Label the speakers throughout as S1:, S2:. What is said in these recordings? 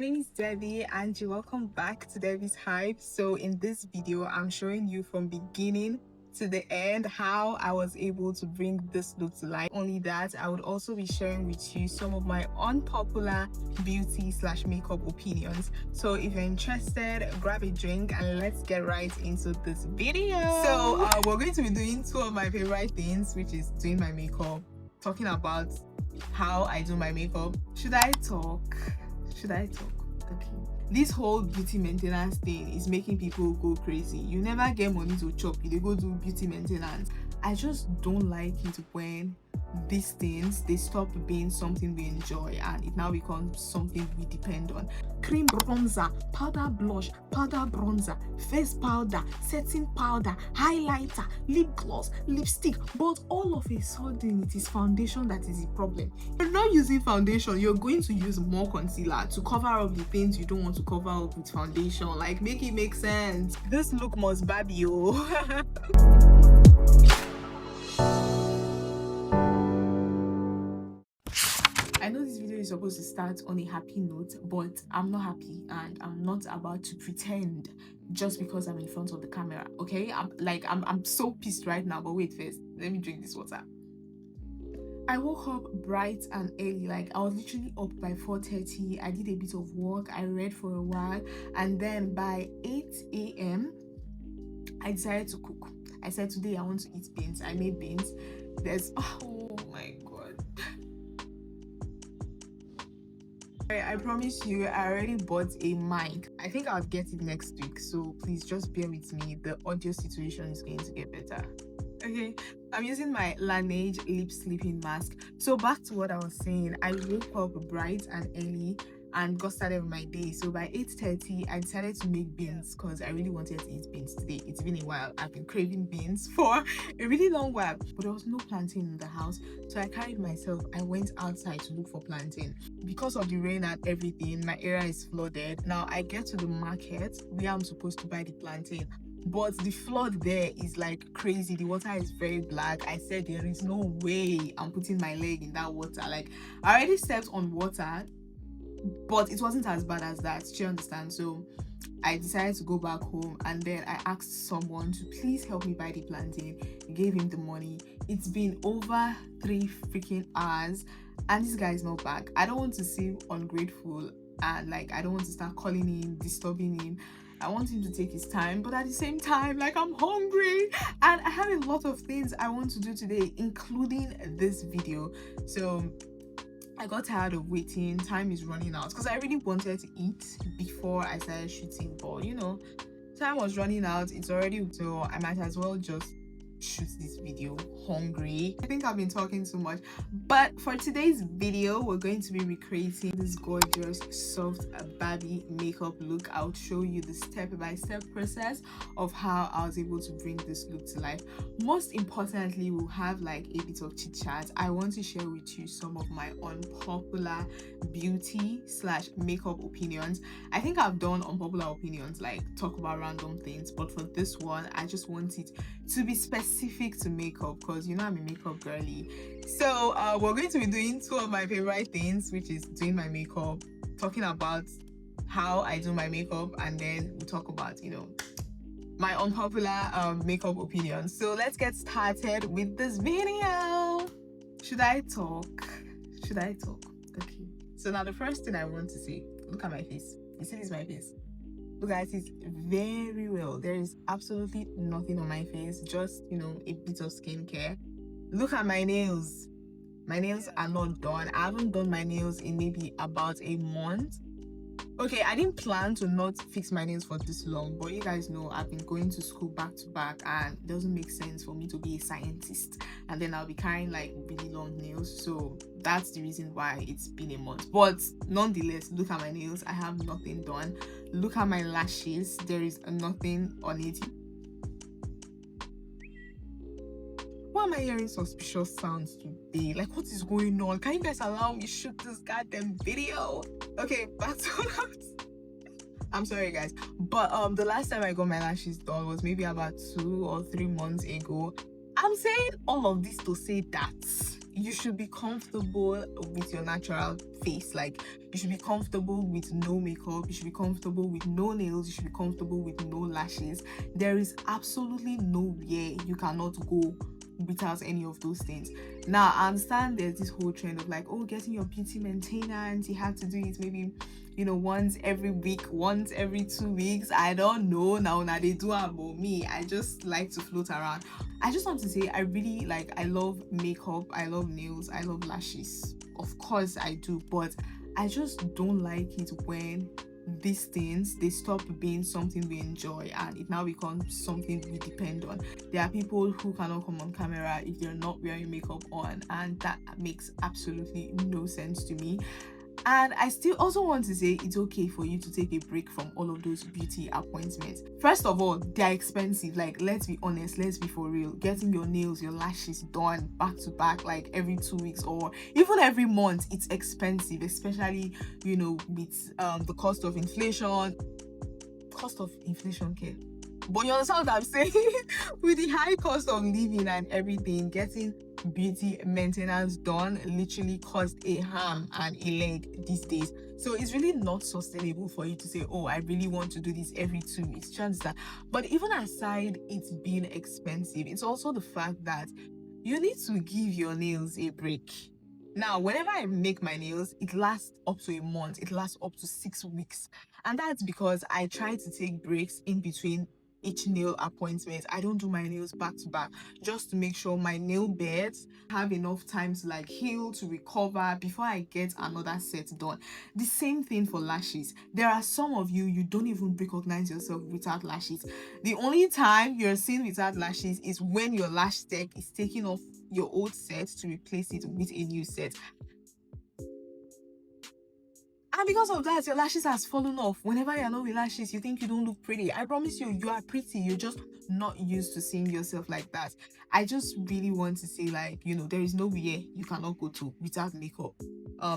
S1: name is Debbie and you're welcome back to Debbie's Hive. So in this video, I'm showing you from beginning to the end how I was able to bring this look to life. Only that, I would also be sharing with you some of my unpopular beauty/makeup opinions. So if you're interested, grab a drink and let's get right into this video. So we're going to be doing two of my favorite things, which is doing my makeup, talking about how I do my makeup. Should I talk? Okay. This whole beauty maintenance thing is making people go crazy. You never get money to chop, you go do beauty maintenance. I just don't like it when these things, they stop being something we enjoy and it now becomes something we depend on. Cream bronzer, powder blush, powder bronzer, face powder, setting powder, highlighter, lip gloss, lipstick, but all of a sudden it is foundation that is the problem. You're not using foundation, you're going to use more concealer to cover up the things you don't want to cover up with foundation. Like, make it make sense. This look must Barbie, oh. I know this video is supposed to start on a happy note, but I'm not happy and I'm not about to pretend just because I'm in front of the camera, okay? I'm so pissed right now, but wait first, let me drink this water. I woke up bright and early, like I was literally up by 4:30. I did a bit of work, I read for a while, and then by 8 a.m. I decided to cook. I said today I want to eat beans. I made beans. Oh my god. I promise you, I already bought a mic. I think I'll get it next week, so please just bear with me. The audio situation is going to get better. Okay, I'm using my Laneige lip sleeping mask. So back to what I was saying, I woke up bright and early and got started with my day. So by 8:30, I decided to make beans because I really wanted to eat beans today. It's been a while. I've been craving beans for a really long while, but there was no plantain in the house. So I carried myself. I went outside to look for plantain. Because of the rain and everything, my area is flooded. Now I get to the market where I'm supposed to buy the plantain, but the flood there is like crazy. The water is very black. I said there is no way I'm putting my leg in that water. Like, I already stepped on water, but it wasn't as bad as that. Do you understand? So I decided to go back home and then I asked someone to please help me buy the plantain. Gave him the money. It's been over 3 freaking hours and this guy is not back. I don't want to seem ungrateful and like I don't want to start calling him, disturbing him. I want him to take his time, but at the same time, like, I'm hungry and I have a lot of things I want to do today, including this video. So I got tired of waiting. Time is running out because I really wanted to eat before I started shooting, but you know, time was running out. It's already, so I might as well just shoot this video hungry. I think I've been talking too much, but for today's video we're going to be recreating this gorgeous soft Barbie makeup look. I'll show you the step-by-step process of how I was able to bring this look to life. Most importantly, we'll have like a bit of chit chat. I want to share with you some of my unpopular beauty/makeup opinions. I think I've done unpopular opinions, like talk about random things, but for this one I just want it to be specific to makeup because you know I'm a makeup girly. So we're going to be doing two of my favorite things, which is doing my makeup, talking about how I do my makeup, and then we'll talk about, you know, my unpopular makeup opinions. So let's get started with this video. Should I talk? Okay, so now the first thing I want to say, look at my face. You see this, my face? Look at it very well. There is absolutely nothing on my face, just, you know, a bit of skincare. Look at my nails. My nails are not done. I haven't done my nails in maybe about a month. Okay, I didn't plan to not fix my nails for this long, but you guys know I've been going to school back to back and it doesn't make sense for me to be a scientist and then I'll be carrying like really long nails. So that's the reason why it's been a month. But nonetheless, look at my nails. I have nothing done. Look at my lashes. There is nothing on it. Why am I hearing suspicious sounds today? Like, what is going on? Can you guys allow me shoot this goddamn video? Okay, back to that. I'm sorry guys, but the last time I got my lashes done was maybe about 2 or 3 months ago. I'm saying all of this to say that you should be comfortable with your natural face. Like, you should be comfortable with no makeup, you should be comfortable with no nails, you should be comfortable with no lashes. There is absolutely nowhere you cannot go without any of those things. Now, I understand there's this whole trend of like, oh, getting your beauty maintenance, you have to do it maybe, you know, once every week, once every 2 weeks. I don't know. Now they do it, but me, I just like to float around. I just want to say, I really like, I love makeup, I love nails, I love lashes. Of course I do, but I just don't like it when these things, they stop being something we enjoy and it now becomes something we depend on. There are people who cannot come on camera if they're not wearing makeup on, and that makes absolutely no sense to me. And I still also want to say it's okay for you to take a break from all of those beauty appointments. First of all, they're expensive. Like, let's be honest, let's be for real. Getting your nails, your lashes done back to back, like every 2 weeks or even every month, it's expensive, especially, you know, with the cost of inflation. Okay. But you understand what I'm saying? With the high cost of living and everything, getting beauty maintenance done literally costs a ham and a leg these days. So it's really not sustainable for you to say, oh, I really want to do this every 2 weeks. Do you understand? But even aside it's being expensive, it's also the fact that you need to give your nails a break. Now, whenever I make my nails, it lasts up to a month, it lasts up to 6 weeks. And that's because I try to take breaks in between each nail appointment. I don't do my nails back to back, just to make sure my nail beds have enough time to like heal, to recover before I get another set done. The same thing for lashes. There are some of you, you don't even recognize yourself without lashes. The only time you're seen without lashes is when your lash tech is taking off your old set to replace it with a new set. And because of that, your lashes has fallen off. Whenever you're not with lashes, you think you don't look pretty. I promise you, you are pretty. You're just not used to seeing yourself like that. I just really want to say, like, you know, there is nowhere you cannot go to without makeup.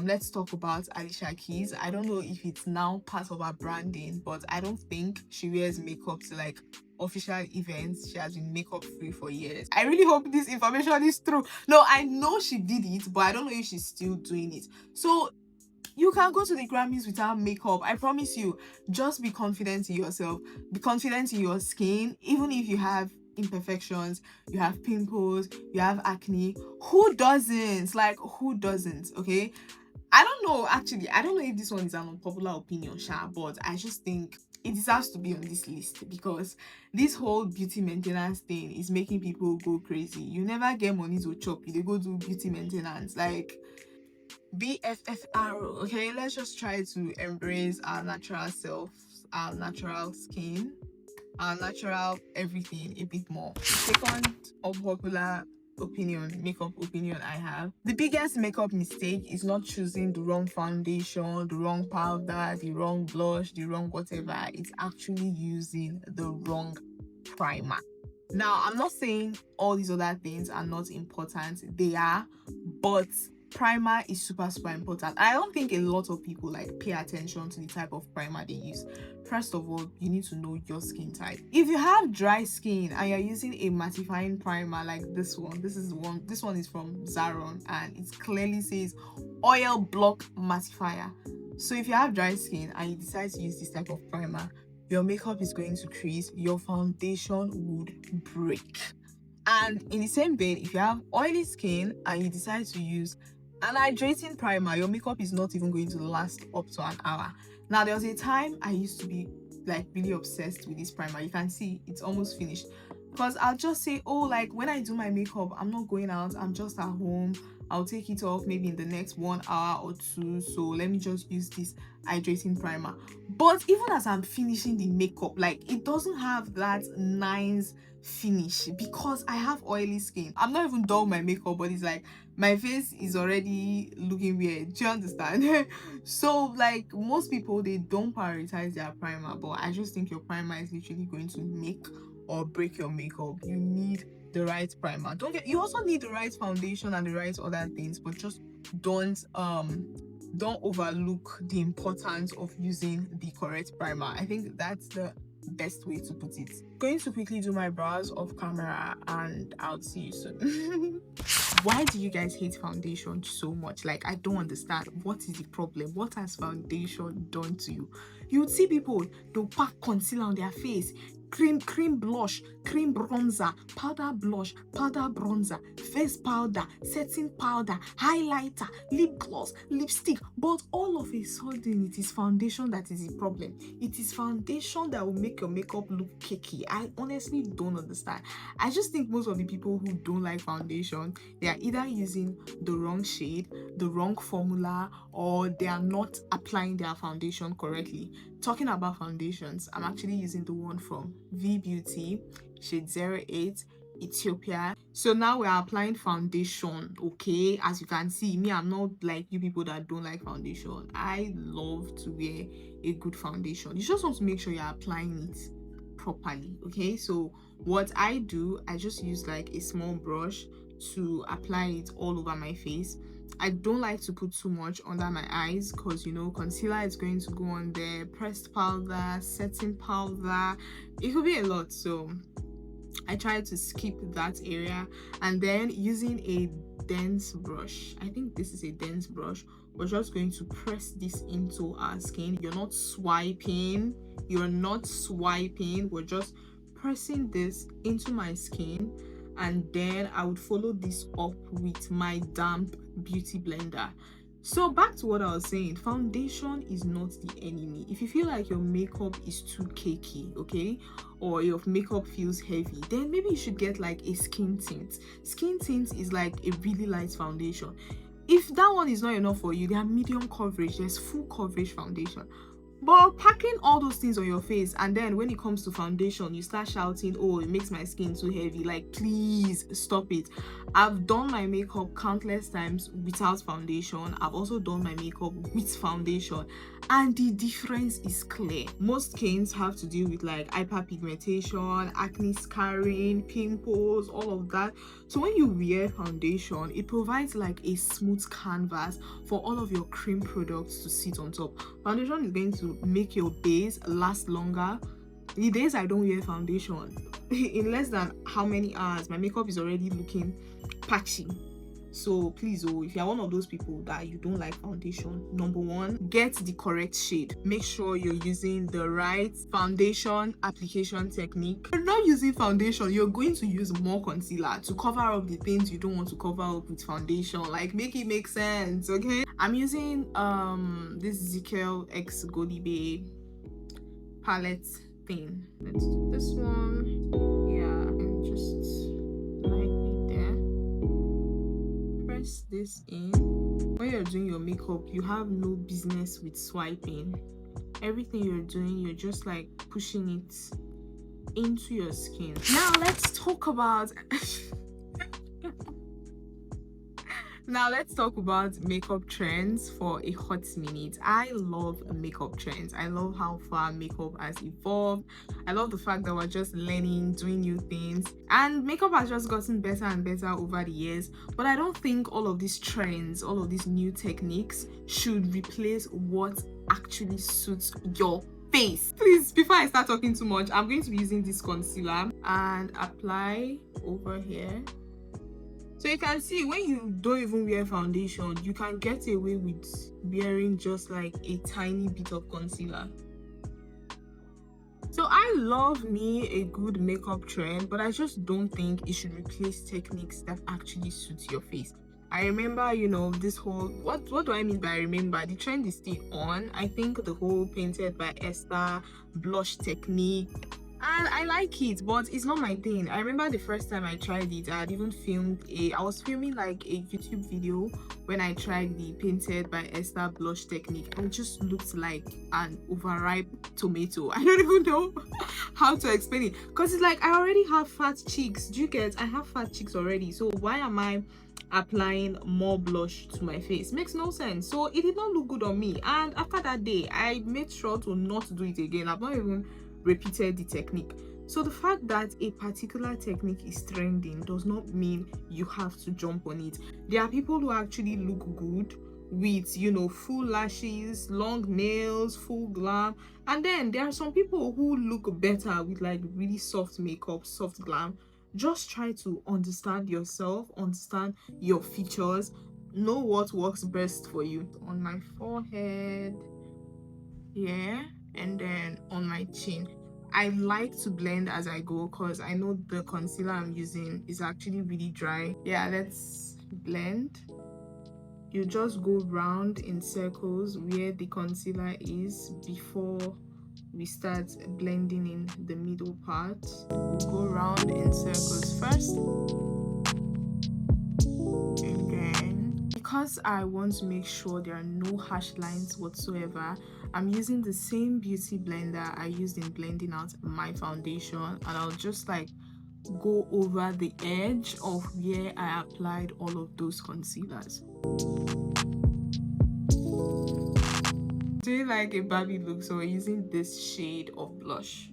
S1: Let's talk about Alicia Keys. I don't know if it's now part of her branding, but I don't think she wears makeup to like official events. She has been makeup free for years. I really hope this information is true. No, I know she did it, but I don't know if she's still doing it. So you can go to the Grammys without makeup. I promise you. Just be confident in yourself. Be confident in your skin. Even if you have imperfections, you have pimples, you have acne. Who doesn't? Like, who doesn't? Okay? I don't know, actually. I don't know if this one is an unpopular opinion, Sha, but I just think it deserves to be on this list because this whole beauty maintenance thing is making people go crazy. You never get money to chop. They go do beauty maintenance. Like, BFFR, okay? Let's just try to embrace our natural self, our natural skin, our natural everything a bit more. Second unpopular makeup opinion I have. The biggest makeup mistake is not choosing the wrong foundation, the wrong powder, the wrong blush, the wrong whatever. It's actually using the wrong primer. Now, I'm not saying all these other things are not important. They are, but primer is super important. I don't think a lot of people like pay attention to the type of primer they use. First of all, you need to know your skin type. If you have dry skin and you're using a mattifying primer like this one is from Zaron and it clearly says oil block mattifier. So if you have dry skin and you decide to use this type of primer, your makeup is going to crease, your foundation would break. And in the same vein, if you have oily skin and you decide to use an hydrating primer, your makeup is not even going to last up to an hour. Now, there was a time I used to be like really obsessed with this primer. You can see it's almost finished because I'll just say, oh, like when I do my makeup, I'm not going out, I'm just at home, I'll take it off maybe in the next 1 hour or 2, so let me just use this hydrating primer. But even as I'm finishing the makeup, like it doesn't have that nice finish because I have oily skin. I'm not even done with my makeup, but it's like my face is already looking weird. Do you understand? So like most people, they don't prioritize their primer, but I just think your primer is literally going to make or break your makeup. You need the right primer. You also need the right foundation and the right other things, but just don't overlook the importance of using the correct primer. I think that's the best way to put it. Going to quickly do my brows off camera and I'll see you soon. Why do you guys hate foundation so much? Like, I don't understand. What is the problem? What has foundation done to you? You would see people, they'll pack concealer on their face, cream blush, cream bronzer, powder blush, powder bronzer, face powder, setting powder, highlighter, lip gloss, lipstick. But all of a sudden, it is foundation that is the problem. It is foundation that will make your makeup look cakey. I honestly don't understand. I just think most of the people who don't like foundation, they are either using the wrong shade, the wrong formula, or they are not applying their foundation correctly. Talking about foundations, I'm actually using the one from V Beauty, shade 08, Ethiopia. So now we're applying foundation, okay? As you can see, me, I'm not like you people that don't like foundation. I love to wear a good foundation. You just want to make sure you're applying it properly, okay? So what I do, I just use like a small brush to apply it all over my face. I don't like to put too much under my eyes because, you know, concealer is going to go on there, pressed powder, setting powder, it could be a lot. So I try to skip that area, and then using a dense brush, I think this is a dense brush, we're just going to press this into our skin. You're not swiping, we're just pressing this into my skin, and then I would follow this up with my damp beauty blender. So back to what I was saying, foundation is not the enemy. If you feel like your makeup is too cakey, okay, or your makeup feels heavy, then maybe you should get like a skin tint. Skin tint is like a really light foundation. If that one is not enough for you, there are medium coverage, there's full coverage foundation. But packing all those things on your face, and then when it comes to foundation, you start shouting, oh, it makes my skin too heavy. Like, please stop it. I've done my makeup countless times without foundation. I've also done my makeup with foundation, and the difference is clear. Most skins have to deal with like hyperpigmentation, acne scarring, pimples, all of that. So when you wear foundation, it provides like a smooth canvas for all of your cream products to sit on top. Foundation is going to make your base last longer. The days I don't wear foundation, in less than how many hours, my makeup is already looking patchy. So please, if you're one of those people that you don't like foundation, number one, get the correct shade. Make sure you're using the right foundation application technique. If you're not using foundation, you're going to use more concealer to cover up the things you don't want to cover up with foundation. Like, make it make sense, okay? I'm using this Ezekiel X Godibe palette thing. Let's do this one. Yeah, and just this in. When you're doing your makeup, you have no business with swiping. Everything you're doing, you're just like pushing it into your skin. Now let's talk about makeup trends for a hot minute. I love makeup trends. I love how far makeup has evolved. I love the fact that we're just learning, doing new things, and makeup has just gotten better and better over the years. But I don't think all of these trends, all of these new techniques should replace what actually suits your face. Please, before I start talking too much, I'm going to be using this concealer and apply over here. So you can see, when you don't even wear foundation, you can get away with wearing just like a tiny bit of concealer. So I love me a good makeup trend, but I just don't think it should replace techniques that actually suit your face. I remember, you know, this whole, what do I mean by remember? The trend is still on. I think the whole painted by Esther blush technique, and I like it, but it's not my thing. I remember the first time I tried it, I had even I was filming like a YouTube video when I tried the painted by Esther blush technique. It just looked like an overripe tomato. I don't even know how to explain it, because it's like I already have fat cheeks. Do you get? I have fat cheeks already, so why am I applying more blush to my face? Makes no sense. So it did not look good on me, and after that day I made sure to not do it again. I've not even repeated the technique. So the fact that a particular technique is trending does not mean you have to jump on it. There are people who actually look good with, you know, full lashes, long nails, full glam, and then there are some people who look better with like really soft makeup, soft glam. Just try to understand yourself, understand your features, know what works best for you. On my forehead, yeah, and then on my chin. I like to blend as I go because I know the concealer I'm using is actually really dry. Yeah, let's blend. You just go round in circles where the concealer is before we start blending in the middle part. We'll go round in circles first, and then because I want to make sure there are no harsh lines whatsoever, I'm using the same beauty blender I used in blending out my foundation, and I'll just like go over the edge of where I applied all of those concealers. Doing like a Barbie look, so we're using this shade of blush.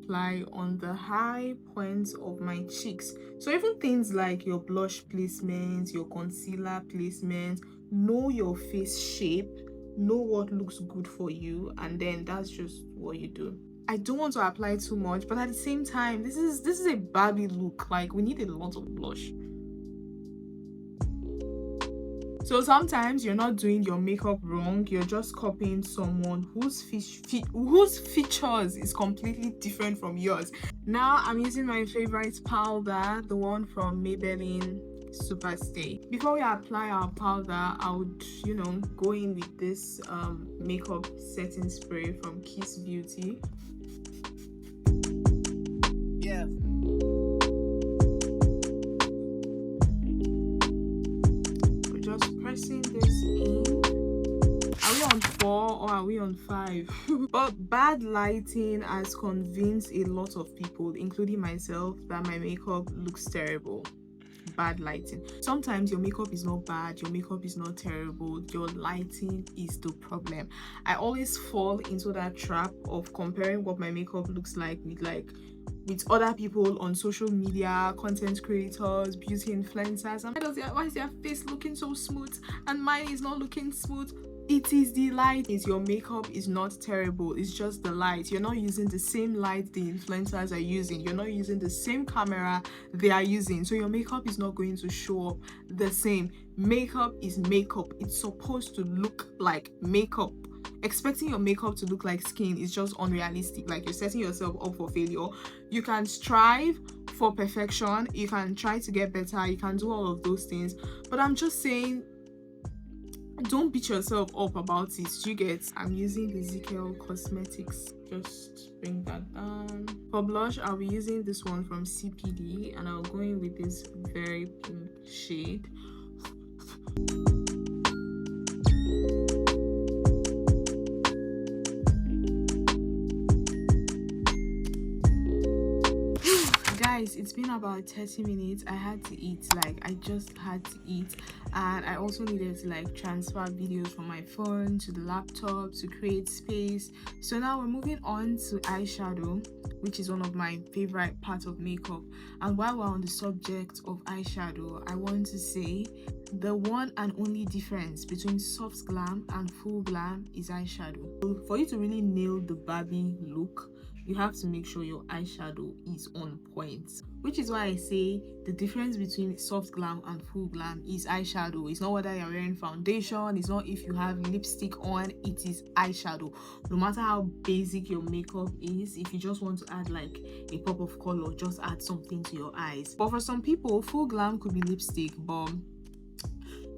S1: Apply on the high points of my cheeks. So even things like your blush placement, your concealer placement, know your face shape, know what looks good for you, and then that's just what you do. I don't want to apply too much, but at the same time, this is a Barbie look. Like, we need a lot of blush. So sometimes you're not doing your makeup wrong, you're just copying someone whose features is completely different from yours. Now I'm using my favorite powder, the one from Maybelline Superstay. Before we apply our powder, I would, go in with this makeup setting spray from Kiss Beauty. Yeah. Pressing this in. Are we on 4 or are we on 5? But bad lighting has convinced a lot of people, including myself, that my makeup looks terrible. Bad lighting. Sometimes your makeup is not bad, your makeup is not terrible, your lighting is the problem. I always fall into that trap of comparing what my makeup looks like with other people on social media, content creators, beauty influencers. And why is their face looking so smooth and mine is not looking smooth? It is the light. Your makeup is not terrible, it's just the light. You're not using the same light the influencers are using, you're not using the same camera they are using, so your makeup is not going to show up the same. Makeup is makeup. It's supposed to look like makeup. Expecting your makeup to look like skin is just unrealistic. Like, you're setting yourself up for failure. You can strive for perfection, you can try to get better, you can do all of those things, but I'm just saying, don't beat yourself up about it. You get? I'm using the Ezekiel Cosmetics. Just bring that down. For blush, I'll be using this one from CPD, and I'll go in with this very pink shade. Guys, it's been about 30 minutes. I had to eat. I just had to eat, and I also needed to transfer videos from my phone to the laptop to create space. So now we're moving on to eyeshadow, which is one of my favorite parts of makeup. And while we're on the subject of eyeshadow, I want to say the one and only difference between soft glam and full glam is eyeshadow. So for you to really nail the Barbie look, you have to make sure your eyeshadow is on point, which is why I say the difference between soft glam and full glam is eyeshadow. It's not whether you're wearing foundation, it's not if you have lipstick on, it is eyeshadow. No matter how basic your makeup is, if you just want to add a pop of color, just add something to your eyes. But for some people, full glam could be lipstick, but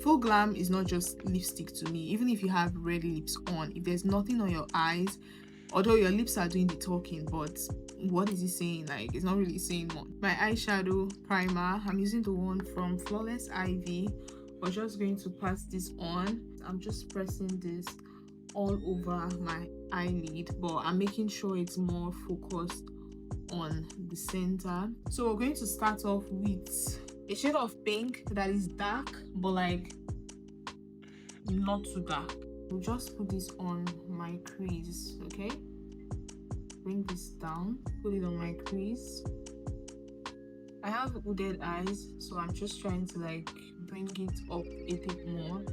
S1: full glam is not just lipstick to me. Even if you have red lips on, if there's nothing on your eyes, although your lips are doing the talking, but what is it saying? It's not really saying much. My eyeshadow primer, I'm using the one from Flawless Ivy. We're just going to pass this on. I'm just pressing this all over my eyelid, but I'm making sure it's more focused on the center. So we're going to start off with a shade of pink that is dark, but not too dark. We'll just put this on my crease, okay? Bring this down, put it on my crease. I have hooded eyes, so I'm just trying to bring it up a bit more,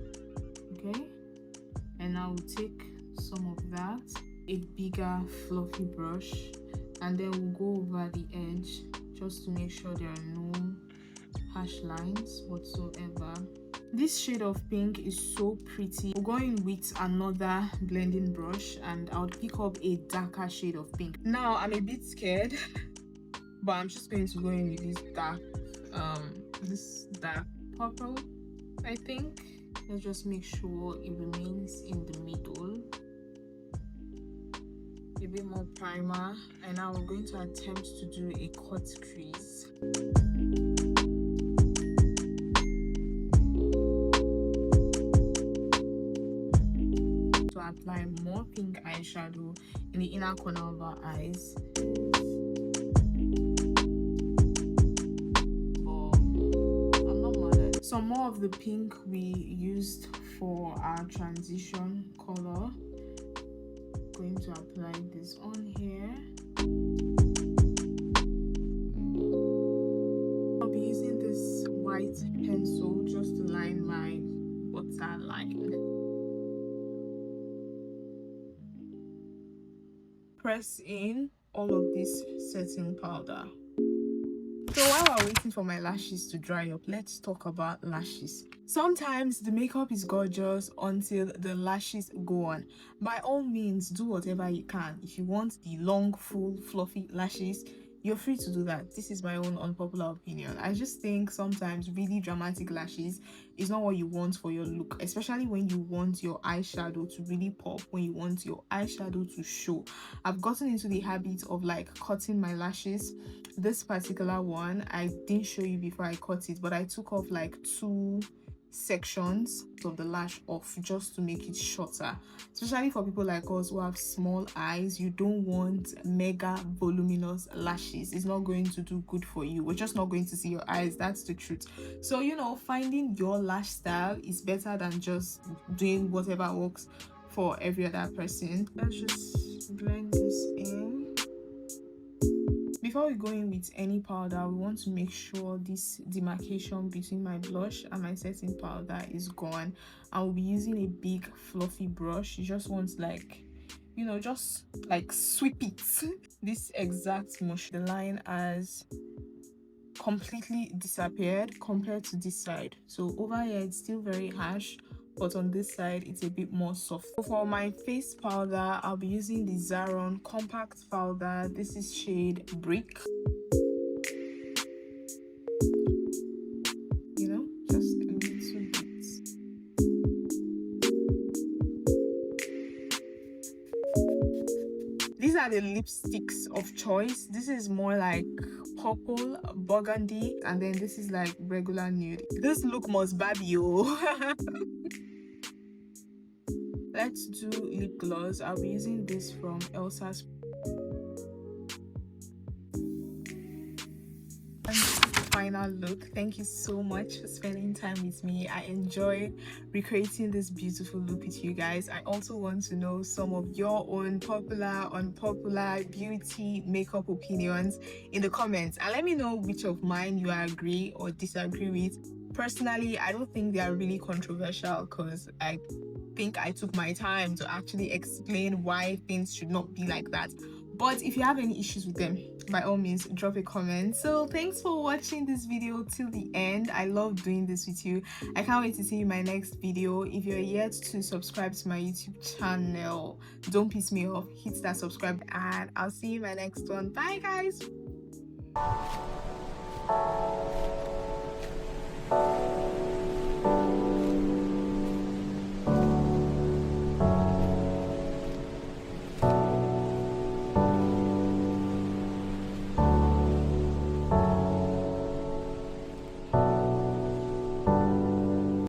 S1: okay? And I will take some of that, a bigger fluffy brush, and then we'll go over the edge just to make sure there are no harsh lines whatsoever. This shade of pink is so pretty. We're going with another blending brush and I'll pick up a darker shade of pink. Now I'm a bit scared, but I'm just going to go in with this dark purple, I think. Let's just make sure it remains in the middle. A bit more primer, and now we're going to attempt to do a cut crease. To apply more pink eyeshadow in the inner corner of our eyes. Some more of the pink we used for our transition color. Going to apply this on here. I'll be using this white pencil just to line my waterline. Press in all of this setting powder. So while we're waiting for my lashes to dry up, let's talk about lashes. Sometimes the makeup is gorgeous until the lashes go on. By all means, do whatever you can. If you want the long, full, fluffy lashes, you're free to do that. This is my own unpopular opinion. I just think sometimes really dramatic lashes is not what you want for your look, especially when you want your eyeshadow to really pop, when you want your eyeshadow to show. I've gotten into the habit of like cutting my lashes. This particular one, I didn't show you before I cut it, but I took off like 2 sections of the lash off just to make it shorter, especially for people like us who have small eyes. You don't want mega voluminous lashes. It's not going to do good for you. We're just not going to see your eyes. That's the truth. So finding your lash style is better than just doing whatever works for every other person. Let's just blend this in. Before we go in with any powder, we want to make sure this demarcation between my blush and my setting powder is gone. I will be using a big fluffy brush. You just want just like sweep it. This exact motion. The line has completely disappeared compared to this side. So over here it's still very harsh, but on this side it's a bit more soft. So for my face powder, I'll be using the Zaron compact powder. This is shade Brick. Just a little bit. These are the lipsticks of choice. This is more like purple, burgundy, and then this is like regular nude. This look must Barbie, oh. Let's do lip gloss. I'll be using this from Elsa's. Final look. Thank you so much for spending time with me. I enjoy recreating this beautiful look with you guys. I also want to know some of your own popular, unpopular beauty makeup opinions in the comments, and let me know which of mine you agree or disagree with. Personally, I don't think they are really controversial because I think I took my time to actually explain why things should not be like that. But if you have any issues with them, by all means drop a comment. So thanks for watching this video till the end. I love doing this with you. I can't wait to see you in my next video. If you're yet to subscribe to my YouTube channel, don't piss me off, hit that subscribe, and I'll see you in my next one. Bye guys.